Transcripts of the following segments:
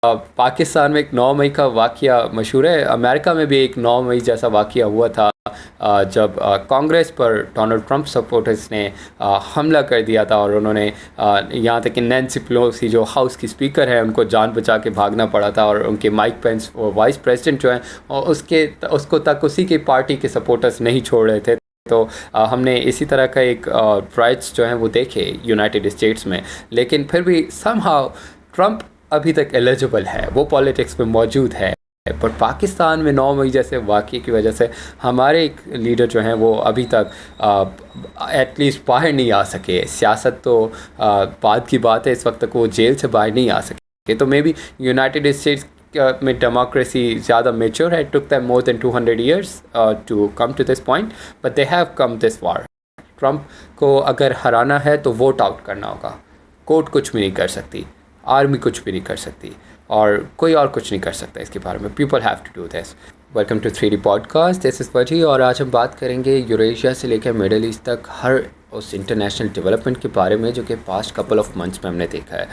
पाकिस्तान में एक 9 मई का वाक़या मशहूर है। अमेरिका में भी एक 9 मई जैसा वाक़या हुआ था, जब कांग्रेस पर डोनाल्ड ट्रंप सपोर्टर्स ने हमला कर दिया था और उन्होंने यहाँ तक कि नैन्सी पेलोसी जो हाउस की स्पीकर है उनको जान बचा के भागना पड़ा था, और उनके माइक पेंस वाइस प्रेसिडेंट जो हैं उसको तक उसी की पार्टी के सपोर्टर्स नहीं छोड़ रहे थे। तो हमने इसी तरह का एक राइट्स जो हैं वो देखे यूनाइटेड स्टेट्स में, लेकिन फिर भी समहाउ ट्रंप अभी तक एलिजिबल है, वो पॉलिटिक्स में मौजूद है। पर पाकिस्तान में 9 मई जैसे वाक़े की वजह से हमारे एक लीडर जो हैं वो अभी तक एटलीस्ट बाहर नहीं आ सके। सियासत तो बाद की बात है, इस वक्त तक वो जेल से बाहर नहीं आ सके। तो मे बी यूनाइटेड स्टेट्स में डेमोक्रेसी ज़्यादा मेच्योर है। Took them more than 200 years to come to this point, but they have come this far. Trump को अगर हराना है तो वोट आउट करना होगा। कोर्ट कुछ भी नहीं कर सकती, आर्मी कुछ भी नहीं कर सकती, और कोई और कुछ नहीं कर सकता इसके बारे में। People have to do this. Welcome to 3D podcast, this is Wajid, और आज हम बात करेंगे यूरेशिया से लेकर मिडल ईस्ट तक हर उस इंटरनेशनल डेवलपमेंट के बारे में जो कि पास्ट कपल ऑफ मंथ्स में हमने देखा है।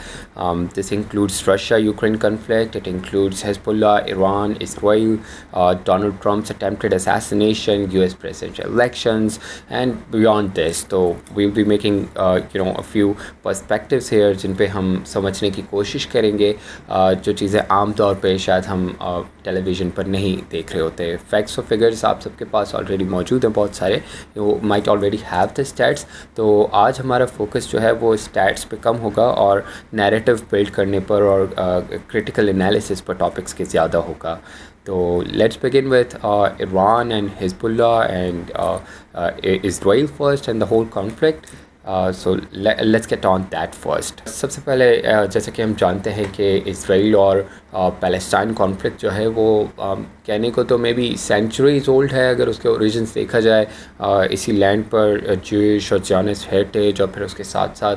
This includes Russia Ukraine conflict, it includes Hezbollah, Iran, Israel, Donald Trump's attempted assassination, US presidential elections and beyond this. तो we will be making a few perspectives here जिन पे हम समझने की कोशिश करेंगे जो चीज़ें आम तौर पे शायद हम टेलीविज़न पर नहीं देख रहे होते। फैक्ट्स और फिगर्स आप सबके पास ऑलरेडी मौजूद हैं बहुत सारे, you might already have the stats. तो आज हमारा फोकस जो है वो स्टैट्स पे कम होगा और नैरेटिव बिल्ड करने पर और क्रिटिकल एनालिसिस पर टॉपिक्स के ज़्यादा होगा। तो let's begin with Iran and Hezbollah and Israel first and the whole conflict. So let's get on that first. सबसे पहले जैसे कि हम जानते हैं कि इसराइल और पैलेस्टाइन कॉन्फ्लिक्ट जो है वो कहने को तो मे बी सेंचुरीज ओल्ड है अगर उसके ओरिजिन्स देखा जाए। इसी लैंड पर ज्यूइश और ज़ायनिस्ट हेरिटेज, और फिर उसके साथ साथ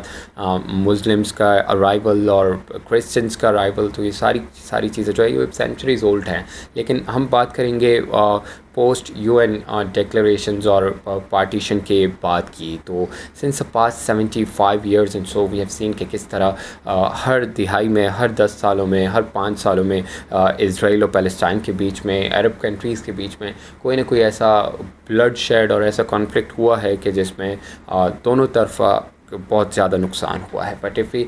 मुस्लिम्स का अराइवल और क्रिश्चियंस का अराइवल, तो ये सारी चीज़ें जो है ये सेंचुरीज ओल्ड हैं। लेकिन हम बात करेंगे पोस्ट UN डिक्लेरेशंस और पार्टीशन के बाद की। तो since the past 75 years and so we have seen कि किस तरह हर दिहाई में, हर 10 सालों में, हर 5 सालों में इसराइल और पैलेस्टाइन के बीच में, अरब कंट्रीज़ के बीच में कोई ना कोई ऐसा ब्लड शेड और ऐसा कॉन्फ्लिक्ट हुआ है कि जिसमें दोनों तरफा बहुत ज़्यादा नुकसान हुआ है। But if we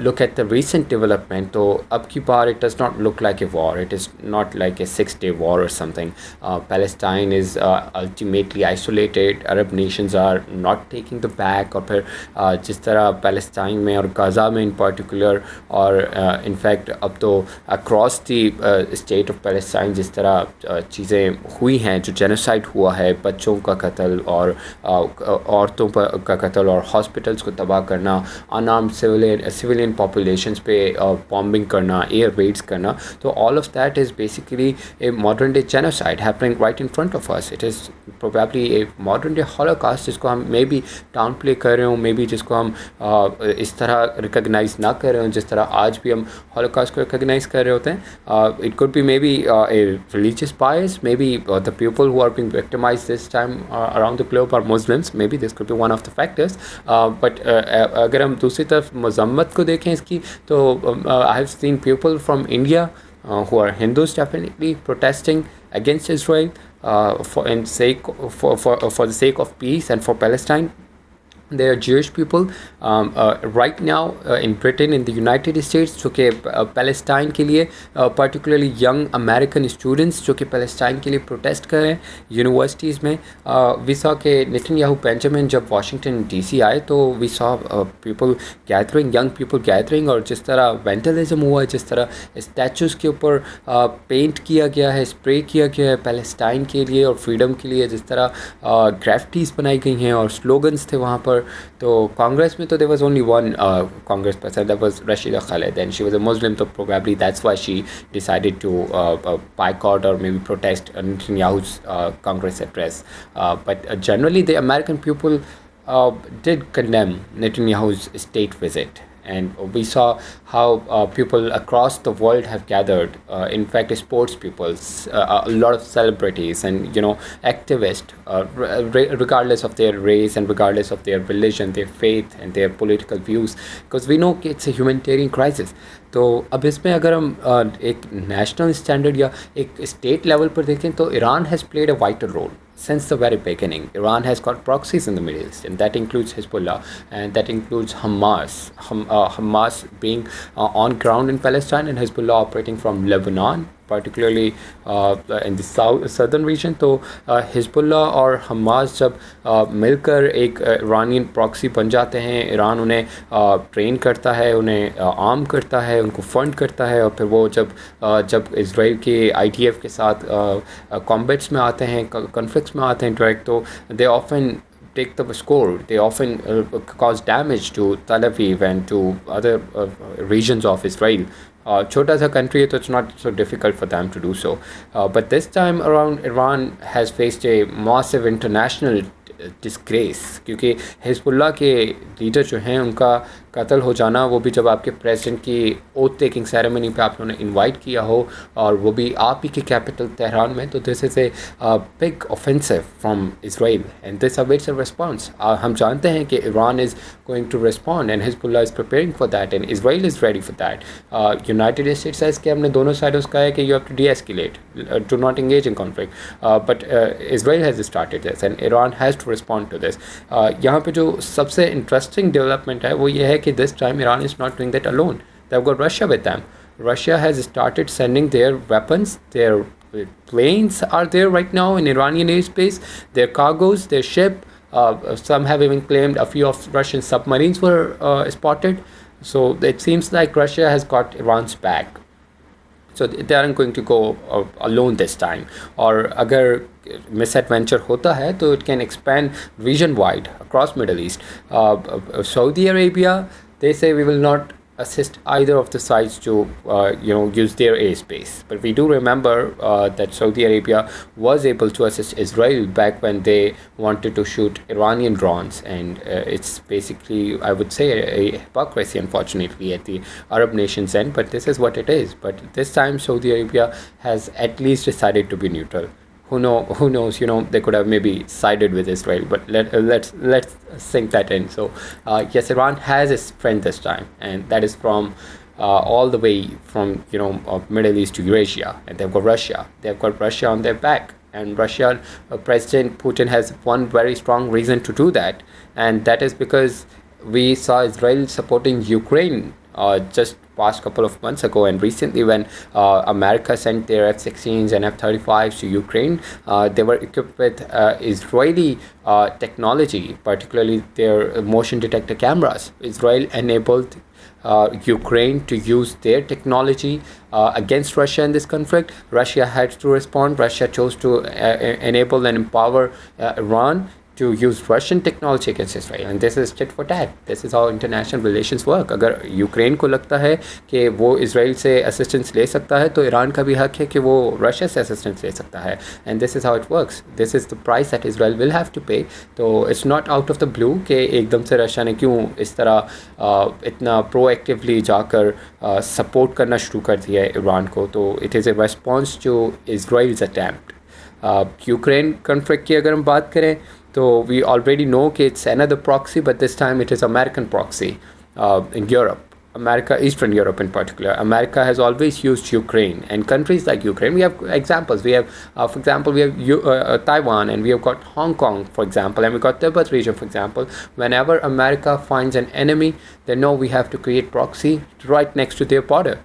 look at the recent development, तो अब की बार it does not look like a war, it is not like a 6-day war और something. Palestine is ultimately isolated, Arab nations are not taking the back. और फिर जिस तरह Palestine में और गाज़ा में इन पर्टिकुलर, और इनफैक्ट अब तो across the state of Palestine जिस तरह चीज़ें हुई हैं, जो जेनोसाइड हुआ है, बच्चों का कत्ल और औरतों का कत्ल और हॉस्पिटल को तबाह करना, अनआर्म्ड सिविलियन पॉपुलेशंस पे बॉम्बिंग करना, एयर रेड्स करना, तो all of that is basically a modern day genocide happening right in front of us. It is probably a modern day Holocaust, जिसको हम मे बी डाउन प्ले कर रहे हो, may be जिसको हम इस तरह रिकग्नाइज ना कर रहे हो जिस तरह आज भी हम हॉलोकॉस्ट को रिकग्नाइज कर रहे होते हैं। It could be maybe a religious bias, maybe the people who are being victimised this time around the globe are Muslims, maybe this could be one of the factors. But अगर हम दूसरी तरफ मज़म्मत को देखें इसकी, तो I have seen people from India who are Hindus definitely protesting against Israel for the sake of peace and for Palestine. There are Jewish people right now in Britain, in the United States, जो कि Palestine के लिए particularly young American students जो कि Palestine के लिए protest कर रहे हैं यूनिवर्सिटीज़ में। we saw कि नेतन्याहू बेंजामिन जब वाशिंगटन DC आए तो we saw people gathering, young people gathering, और जिस तरह वेंडलिज्म हुआ है, जिस तरह स्टैचूज़ के ऊपर पेंट किया गया है, स्प्रे किया गया है पैलेस्टाइन के लिए और फ्रीडम के लिए, जिस तरह ग्राफिटीज़ बनाई गई हैं और स्लोगन्स थे वहाँ पर। तो कांग्रेस में तो there was only one Congress person, that was Rashida Khalid, and she was a Muslim, so probably that's why she decided to boycott or maybe protest Netanyahu's Congress address. But generally the American people did condemn Netanyahu's state visit, And we saw how people across the world have gathered. In fact, sports people, a lot of celebrities, and activists, regardless of their race and regardless of their religion, their faith and their political views, because we know it's a humanitarian crisis. तो अब इसमें अगर हम एक national standard या एक state level पर देखें तो Iran has played a vital role since the very beginning. Iran has got proxies in the Middle East, and that includes Hezbollah, and that includes Hamas. Hamas being on ground in Palestine, and Hezbollah operating from Lebanon, particularly in the southern region. तो Hezbollah और Hamas जब मिलकर एक Iranian proxy बन जाते हैं, Iran उन्हें train करता है, उन्हें आर्म करता है, उनको फंड करता है, और फिर वो जब इजराइल के IDF के साथ कॉम्बैट्स में आते हैं, कॉन्फ्लिक्ट्स में आते हैं डायरेक्ट, तो they often take the score. They often cause damage to Tel Aviv and to other regions of Israel. Chota sa country, so it's not so difficult for them to do so. But this time around, Iran has faced a massive international disgrace, क्योंकि Hezbollah के leader जो हैं उनका कत्ल हो जाना, वो भी जब आपके प्रेसिडेंट की ओथ टेकिंग सेरेमनी पे आप लोगों ने इनवाइट किया हो, और वो भी आप ही के कैपिटल तेहरान में, तो this is a big offensive from Israel, and this awaits a response. हम जानते हैं कि Iran is going to respond, and Hezbollah is preparing for that, and Israel is ready for that. United States has कि हमने दोनों साइडों से कहा है कि you have to deescalate, to not engage in conflict, but Israel has started this and Iran has to respond to this. यहाँ पे जो सबसे इंटरेस्टिंग डेवलपमेंट है वो ये है कि this time Iran is not doing that alone. They've got Russia with them. Russia has started sending their weapons. Their planes are there right now in Iranian airspace. Their cargoes, their ship. Some have even claimed a few of Russian submarines were spotted. So it seems like Russia has got Iran's back. So they aren't going to go alone this time. और अगर misadventure होता है तो it can expand region wide across Middle East. Saudi Arabia, they say we will not assist either of the sides to use their airspace, but we do remember that Saudi Arabia was able to assist Israel back when they wanted to shoot Iranian drones, and it's basically, I would say, a hypocrisy, unfortunately, at the Arab nations end, but this is what it is. But this time Saudi Arabia has at least decided to be neutral. Who knows, they could have maybe sided with Israel, but let's sink that in. So yes, Iran has its friend this time, and that is from all the way from Middle East to Eurasia, and they've got Russia on their back, and Russia President Putin has one very strong reason to do that, and that is because we saw Israel supporting Ukraine just past couple of months ago, and recently when America sent their F-16s and F-35s to Ukraine, they were equipped with Israeli technology, particularly their motion detector cameras. Israel enabled Ukraine to use their technology against Russia in this conflict. Russia had to respond. Russia chose to enable and empower Iran to use Russian technology against Israel, and this is tit for tat. This is how international relations work. अगर Ukraine को लगता है कि वो Israel से assistance ले सकता है, तो ईरान का भी हक है कि वो रशिया से असिस्टेंस ले सकता है, and this is how it works. This is the price that Israel will have to pay. तो it's not out of the blue कि एकदम से रशिया ने क्यों इस तरह इतना प्रोएक्टिवली जाकर सपोर्ट करना शुरू कर दिया है ईरान को. तो it is a response to Israel's attempt. Ukraine conflict की अगर हम बात करें, so we already know that it's another proxy, but this time it is American proxy in Europe. Eastern Europe in particular. America has always used Ukraine, and countries like Ukraine, we have examples. We have, for example, we have Taiwan, and we have got Hong Kong, for example, and we got Tibet region, for example. Whenever America finds an enemy, they know we have to create proxy right next to their border.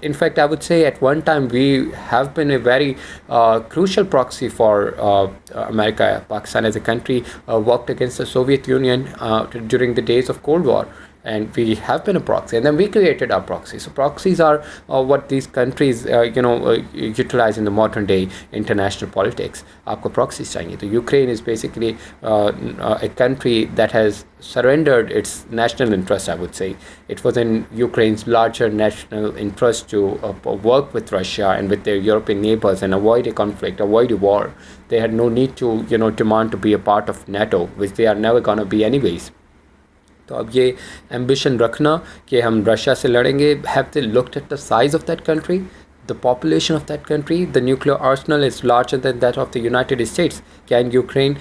In fact, I would say at one time we have been a very crucial proxy for America. Pakistan as a country worked against the Soviet Union during the days of Cold War, and we have been a proxy, and then we created our proxy. So proxies are what these countries utilize in the modern day international politics. आपको proxies चाहिए. तो Ukraine is basically a country that has surrendered its national interest, I would say. It was in Ukraine's larger national interest to work with Russia and with their European neighbors and avoid a conflict, avoid a war. They had no need to demand to be a part of NATO, which they are never going to be anyways. तो अब ये ambition रखना कि हम Russia से लड़ेंगे, have they looked at the size of that country, the population of that country, the nuclear arsenal is larger than that of the United States. Can Ukraine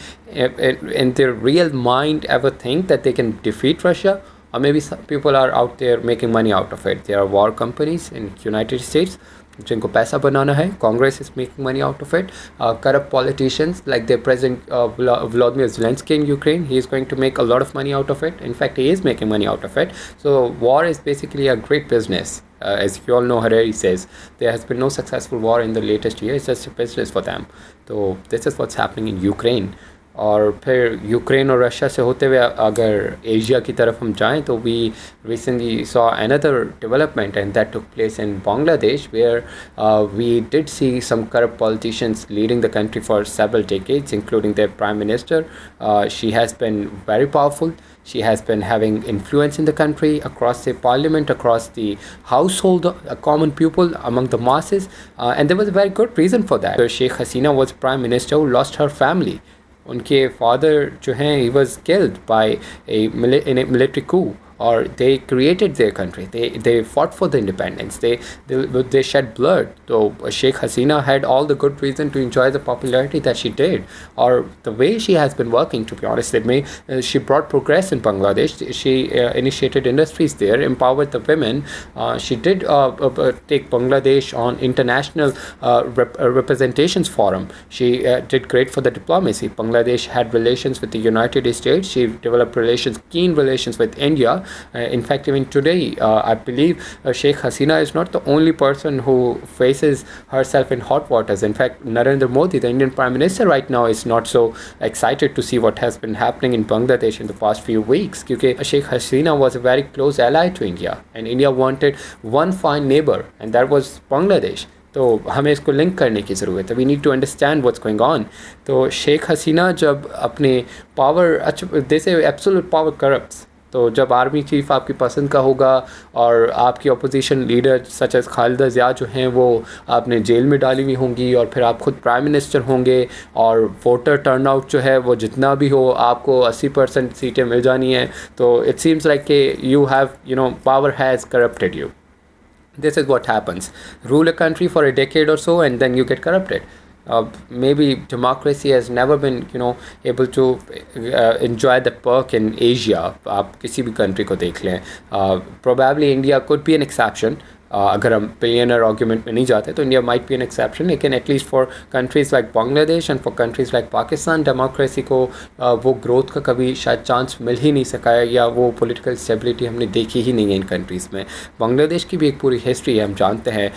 in their real mind ever think that they can defeat Russia? Or maybe some people are out there making money out of it. There are war companies in United States जिनको पैसा बनाना है. Congress is making money out of it. Corrupt politicians like their president Volodymyr Zelensky in Ukraine, he is going to make a lot of money out of it. In fact, he is making money out of it. So war is basically a great business. As you all know, Harari says, there has been no successful war in the latest year. It's just a business for them. So this is what's happening in Ukraine. और फिर Ukraine और Russia से होते हुए अगर Asia की तरफ हम जाएं तो we recently saw another development and that took place in Bangladesh where we did see some corrupt politicians leading the country for several decades, including their prime minister. She has been very powerful. She has been having influence in the country, across the parliament, across the household, common people, among the masses, and there was a very good reason for that. Sheikh Hasina was prime minister who lost her family. उनके father जो हैं he was killed by in a military coup, or they created their country. They fought for the independence. They shed blood. So Sheikh Hasina had all the good reason to enjoy the popularity that she did, or the way she has been working. To be honest, she brought progress in Bangladesh. She initiated industries there, empowered the women. She did take Bangladesh on international representations forum. She did great for the diplomacy. Bangladesh had relations with the United States. She developed keen relations with India. In fact, even today, I believe Sheikh Hasina is not the only person who faces herself in hot waters. In fact, Narendra Modi, the Indian Prime Minister right now, is not so excited to see what has been happening in Bangladesh in the past few weeks. Because Sheikh Hasina was a very close ally to India, and India wanted one fine neighbor, and that was Bangladesh. तो हमें इसको link करने की ज़रूरत है. We need to understand what's going on. तो शेख हसीना जब अपने पावर, दे से एब्सोल्यूट पावर करप्ट्स, तो जब आर्मी चीफ आपकी पसंद का होगा और आपकी opposition leader such as Khalida Zia जो हैं वो आपने जेल में डाली हुई होंगी, और फिर आप खुद प्राइम मिनिस्टर होंगे, और वोटर टर्नआउट जो है वो जितना भी हो आपको 80% सीटें मिल जानी हैं, तो इट सीम्स लाइक कि you have power has corrupted you. This is what happens. Rule a country for a decade or so and then you get corrupted. Maybe democracy has never been, able to enjoy the perk in Asia. आप किसी भी country को देख लें. Probably India could be an exception. अगर हम billionaire argument में नहीं जाते तो India might be an exception, लेकिन at least for countries like Bangladesh and for countries like Pakistan, democracy को वो ग्रोथ का कभी शायद चांस मिल ही नहीं सका है, या वो पॉलिटिकल स्टेबिलिटी हमने देखी ही नहीं है इन कंट्रीज़ में. बांग्लादेश की भी एक पूरी हिस्ट्री है, हम जानते हैं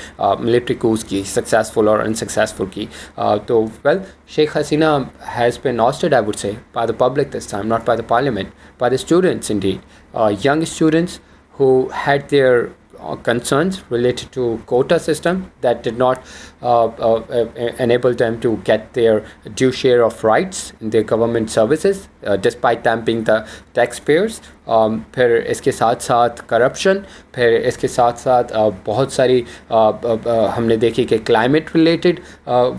मिलिट्री कूज की, सक्सेसफुल और अनसक्सेसफुल की. तो well, Sheikh Hasina has been ousted, I would say, by the public this time, not by the parliament, by the students indeed. Young students who had their concerns related to quota system that did not enable them to get their due share of rights in their government services, despite them being the taxpayers. फिर इसके साथ साथ corruption, फिर इसके साथ साथ बहुत सारी हमने देखी कि क्लाइमेट रिलेटेड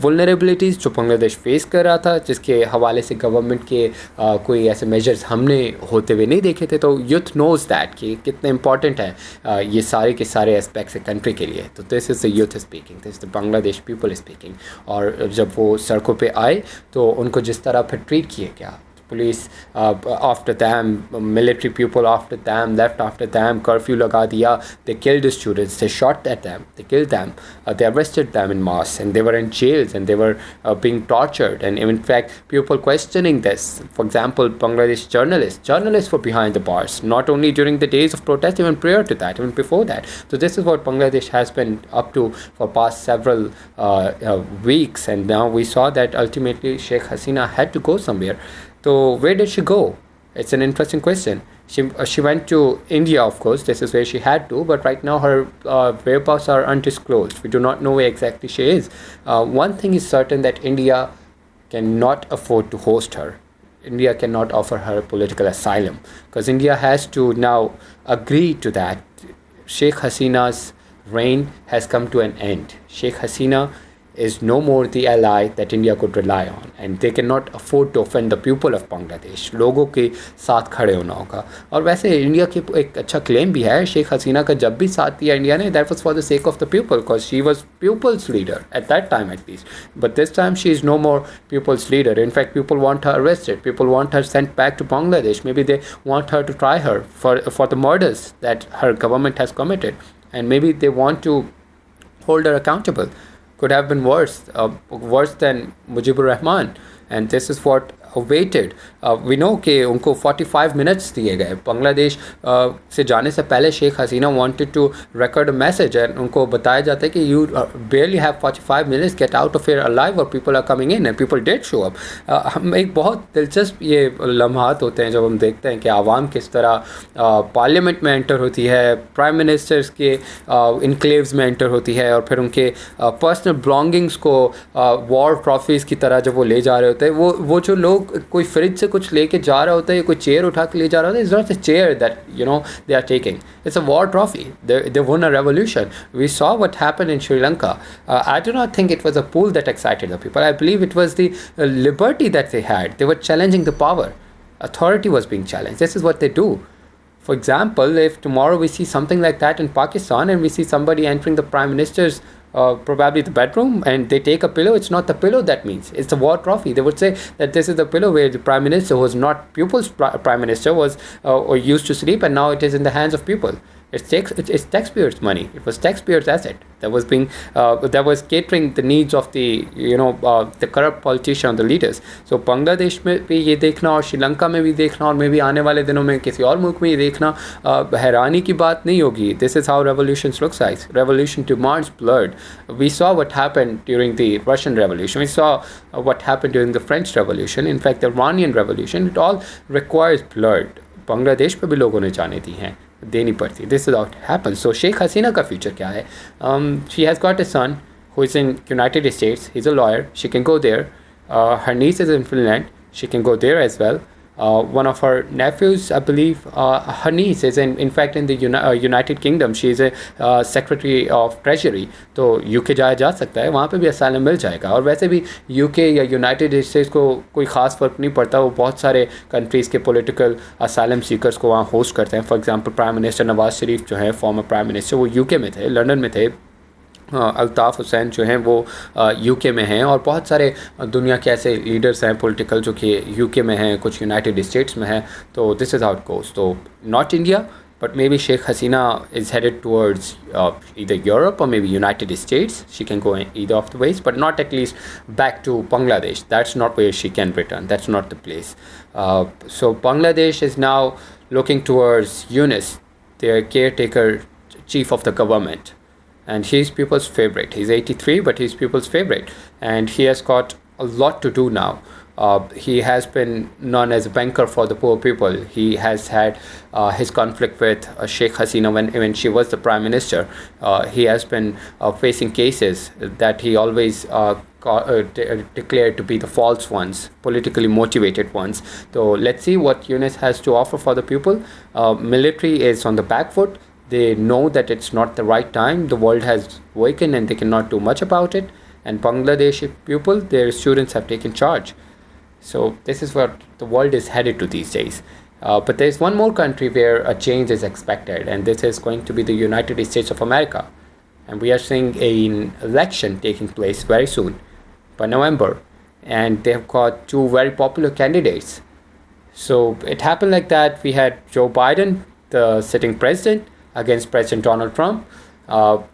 वुलनरेबिलिटीज़ जो बांग्लादेश फेस कर रहा था, जिसके हवाले से गवर्नमेंट के कोई ऐसे मेजर्स हमने होते हुए नहीं देखे थे. तो यूथ नोज़ दैट कि कितने इंपॉर्टेंट है ये सारे के सारे एस्पेक्ट्स कंट्री के लिए. तो this is the youth speaking, this the Bangladesh people speaking. और जब वो सड़कों पे आए तो उनको जिस तरह फिर ट्रीट किए गया, police after them, military people after them, left after them, curfew लगा दिया, they killed the students, they shot at them, they killed them, they arrested them in mass, and they were in jails and they were being tortured, and in fact people questioning this. For example, Bangladesh journalists were behind the bars, not only during the days of protest, even prior to that, even before that. So this is what Bangladesh has been up to for past several weeks, and now we saw that ultimately Sheikh Hasina had to go somewhere. So where did she go? It's an interesting question. She went to India, of course. This is where she had to, but right now her whereabouts are undisclosed. We do not know where exactly she is. One thing is certain, that India cannot afford to host her. India cannot offer her political asylum, because India has to now agree to that. Sheikh Hasina's reign has come to an end. Sheikh Hasina is no more the ally that India could rely on, and they cannot afford to offend the people of Bangladesh. लोगों के साथ खड़े होना होगा. और वैसे India की एक अच्छा क्लेम भी है, शेख हसीना का जब भी साथ दिया इंडिया ने, that was for the sake of the people, because she was people's leader at that time at least. But this time she is no more people's leader. In fact, people want her arrested. People want her sent back to Bangladesh. Maybe they want her to try her for the murders that her government has committed, and maybe they want to hold her accountable. Could have been worse than Mujibur Rahman, and this is what awaited. We know कि उनको 45 minutes दिए गए. बांग्लादेश से जाने से पहले Sheikh Hasina wanted to record a message, and उनको बताया जाता है कि you barely have 45 minutes, get out of here alive, or people are coming in, and people did show up. हम एक बहुत दिलचस्प ये लम्हात होते हैं जब हम देखते हैं कि आवाम किस तरह पार्लियामेंट में एंटर होती है, प्राइम मिनिस्टर्स के इनक्लेव्स में एंटर होती है, और फिर उनके पर्सनल बिलोंगिंग्स को वॉर ट्रॉफीज़ की तरह जब वो ले जा रहे होते हैं, वो जो लोग कोई फ्रिज से कुछ लेके जा रहा होता है, कोई चेयर उठा के ले जा रहा होता है, it's not a chair that they are taking, it's a war trophy. They won a revolution. We saw what happened in Sri Lanka. I do not think it was a pool that excited the people. I believe it was the liberty that they had. They were challenging the power. Authority was being challenged. This is what they do. For example, if tomorrow we see something like that in Pakistan, and we see somebody entering the prime minister's probably the bedroom, and they take a pillow, it's not the pillow that means, it's a war trophy. They would say that this is the pillow where the prime minister, who was not people's prime minister, was or used to sleep, and now it is in the hands of people. It's taxpayers' money. It was taxpayers' asset that was being that was catering the needs of the the corrupt politicians, the leaders. So Bangladesh में भी ये देखना, और श्रीलंका में भी देखना, और मे भी आने वाले दिनों में किसी और मुल्क में ये देखना हैरानी की बात नहीं होगी. This is how revolutions looks like. Revolution demands blood. We saw what happened during the Russian Revolution. We saw what happened during the French Revolution. In fact, the Iranian Revolution. It all requires blood. Bangladesh पे भी लोगों ने जाने दी हैं, देनी पड़ती. This is how it happens. So Sheikh Hasina का future क्या है? She has got a son who is in United States. He's a lawyer. She can go there. Her niece is in Finland. She can go there as well. One of her nephews, I believe, her niece is in fact in the United Kingdom. She is a Secretary of Treasury. तो UK जाया जा सकता है, वहाँ पे भी asylum मिल जाएगा. और वैसे भी UK या यूनाइटेड स्टेट्स को कोई ख़ास फ़र्क नहीं पड़ता. वो बहुत सारे कंट्रीज़ के पॉलिटिकल असाइलम सीकर्स को वहाँ होस्ट करते हैं. For example prime minister Nawaz Sharif जो है, फॉर्मर प्राइम मिनिस्टर, वो UK में थे, लंदन में थे. अल्ताफ़ हुसैन जो हैं वो UK में हैं, और बहुत सारे दुनिया के ऐसे लीडर्स हैं पॉलिटिकल जो कि UK में हैं, कुछ यूनाइटेड स्टेट्स में हैं. तो this is how it goes. तो not India, but maybe Sheikh Hasina is headed towards either Europe or maybe United States. She can go in either of the ways, but not at least back to Bangladesh. That's not where she can return. That's not the place. So Bangladesh is now looking towards Younis, their caretaker chief of the government. And he's people's favorite. He's 83, but he's people's favorite. And he has got a lot to do now. He has been known as a banker for the poor people. He has had his conflict with Sheikh Hasina when she was the prime minister. He has been facing cases that he always declared to be the false ones, politically motivated ones. So let's see what Younis has to offer for the people. Military is on the back foot. They know that it's not the right time. The world has awakened and they cannot do much about it. And Bangladeshi people, their students have taken charge. So this is what the world is headed to these days. But there's one more country where a change is expected, and this is going to be the United States of America. And we are seeing an election taking place very soon, by November. And they have got two very popular candidates. So it happened like that. We had Joe Biden, the sitting president, against President Donald Trump,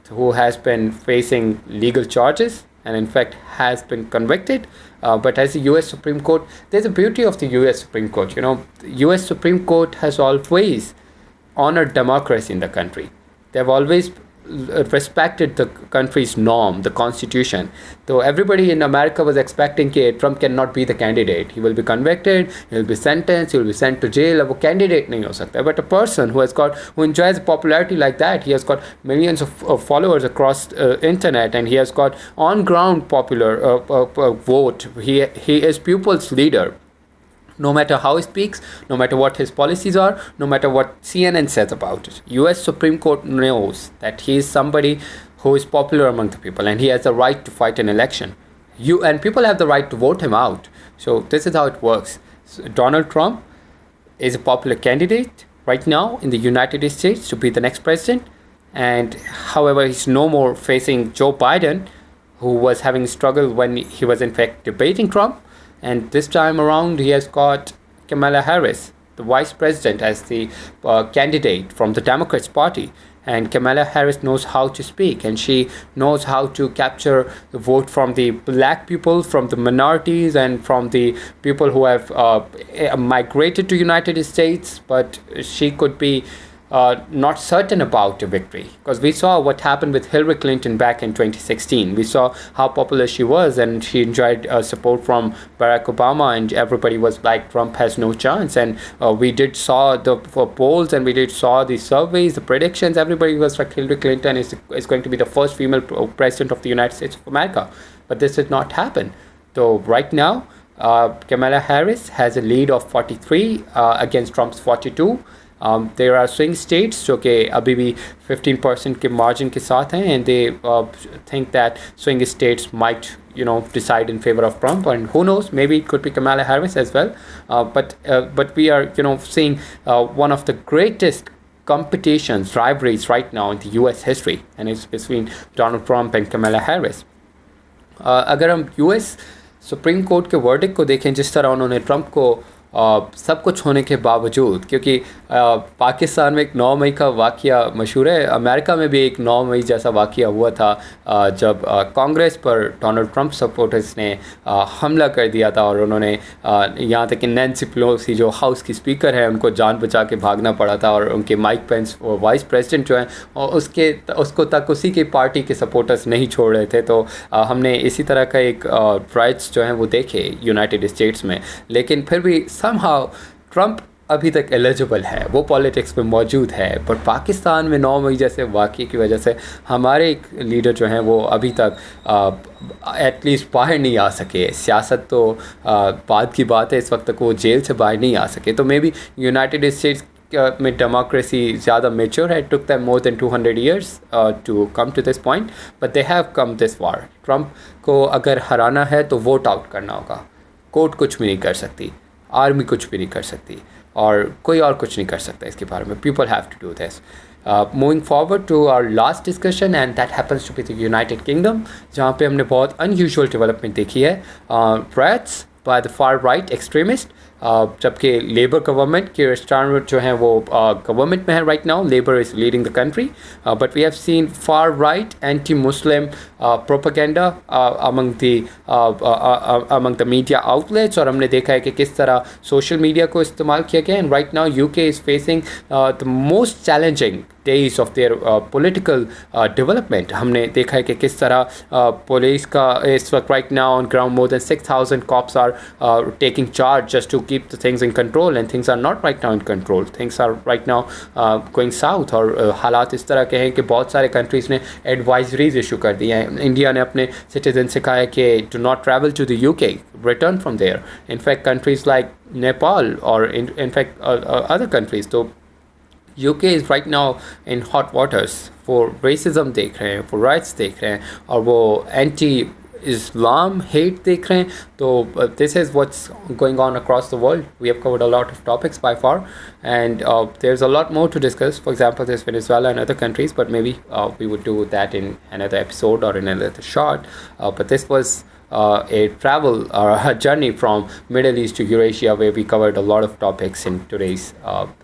who has been facing legal charges and in fact has been convicted. But as the US Supreme Court, there's a beauty of the US Supreme Court. The US Supreme Court has always honored democracy in the country. They've always respected the country's norm, the constitution. So everybody in America was expecting that Trump cannot be the candidate. He will be convicted, he will be sentenced, he will be sent to jail. वो candidate नहीं हो सकता. But a person who enjoys popularity like that, he has got millions of followers across internet, and he has got on ground popular vote. He is people's leader. No matter how he speaks, no matter what his policies are, no matter what CNN says about it, US Supreme Court knows that he is somebody who is popular among the people, and he has the right to fight an election. You and people have the right to vote him out. So this is how it works. So Donald Trump is a popular candidate right now in the United States to be the next president, and however, he's no more facing Joe Biden, who was having struggle when he was in fact debating Trump, and this time around he has got Kamala Harris, the vice president, as the candidate from the Democrats party. And Kamala Harris knows how to speak, and she knows how to capture the vote from the black people, from the minorities, and from the people who have migrated to United States. But she could be not certain about a victory, because we saw what happened with Hillary Clinton back in 2016. We saw how popular she was, and she enjoyed support from Barack Obama, and everybody was like, Trump has no chance. And we did saw the polls, and we did saw the surveys, the predictions. Everybody was like, Hillary Clinton is going to be the first female president of the United States of America. But this did not happen. So right now, Kamala Harris has a lead of 43 against Trump's 42. There are swing states जो कि अभी भी 15% के margin के साथ हैं, and they think that swing states might decide in favor of Trump, and who knows, maybe it could be Kamala Harris as well. But we are seeing one of the greatest competitions, rivalries right now in the US history, and it's between Donald Trump and Kamala Harris. अगर हम US supreme court के verdict को देखें, जिस तरह उन्होंने Trump को सब कुछ होने के बावजूद, क्योंकि पाकिस्तान में एक 9 मई का वाक़या मशहूर है, अमेरिका में भी एक 9 मई जैसा वाक़या हुआ था जब कांग्रेस पर डोनाल्ड ट्रंप सपोर्टर्स ने हमला कर दिया था, और उन्होंने यहाँ तक कि नैन्सी पेलोसी जो हाउस की स्पीकर है उनको जान बचा के भागना पड़ा था, और उनके माइक पेंस वाइस प्रेसिडेंट जो हैं उसको तक उसी की पार्टी के सपोर्टर्स नहीं छोड़ रहे थे। तो हमने इसी तरह का एक राइट्स जो हैं वो देखे यूनाइटेड स्टेट्स में, लेकिन फिर भी somehow ट्रंप अभी तक एलिजिबल है, वो पॉलिटिक्स में मौजूद है। पर पाकिस्तान में 9 मई जैसे वाक़ये की वजह से हमारे एक लीडर जो हैं वो अभी तक एटलीस्ट बाहर नहीं आ सके। सियासत तो बाद की बात है, इस वक्त तक वो जेल से बाहर नहीं आ सके। तो मे बी यूनाइटेड स्टेट्स में डेमोक्रेसी ज़्यादा मेच्योर है। It took them more than 200 years to come to this point, but they have come this far. Trump को अगर हराना है तो वोट आउट करना होगा। कोर्ट कुछ भी नहीं कर सकती, आर्मी कुछ भी नहीं कर सकती, और कोई और कुछ नहीं कर सकता इसके बारे में। People have to do this. Moving forward to our last discussion, and that happens to be the United Kingdom, जहाँ पे हमने बहुत अनयूजुअल डेवलपमेंट देखी है। Riots by the far right extremist, जबकि लेबर गवर्नमेंट के स्टार जो हैं वो गवर्नमेंट में है right now, Labour is leading the country, but we have seen far right anti Muslim propaganda among the media outlets, और हमने देखा है कि किस तरह सोशल मीडिया को इस्तेमाल किया गया। And right now UK is facing the most challenging days of their political development. हमने देखा है कि किस तरह पुलिस का इस वक्त right now on ground more than 6,000 cops are taking charge just to keep the things in control, and things are not right now in control. Things are right now going south, और हालात इस तरह के हैं कि बहुत सारे countries ने एडवाइजरीज इशू कर दी हैं। इंडिया ने अपने सिटीजन से कहा है कि do not travel to the UK, return from there. In fact countries like Nepal और इनफैक्ट अदर कंट्रीज़, तो UK is right now in hot waters for racism देख रहे हैं, फॉर राइट्स देख रहे हैं, और वो एंटी Islam hate देख रहे हैं। तो this is what's going on across the world. We have covered a lot of topics by far, and there's a lot more to discuss. For example, there's Venezuela and other countries, but maybe we would do that in another episode or in another short. But this was a travel or a journey from Middle East to Eurasia, where we covered a lot of topics in today's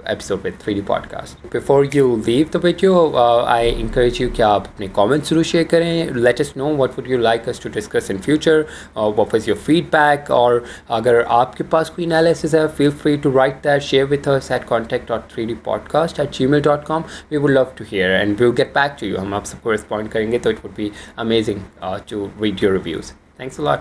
episode with 3D podcast. Before you leave the video, I encourage you कि आप अपने comments ज़रूर share करें. Let us know what would you like us to discuss in future. What was your feedback? और अगर आपके पास कोई analysis है, feel free to write that. Share with us at contact.3dpodcast@gmail.com. We would love to hear, and we'll get back to you. हम आप सबको respond करेंगे, तो it would be amazing to read your reviews. Thanks a lot.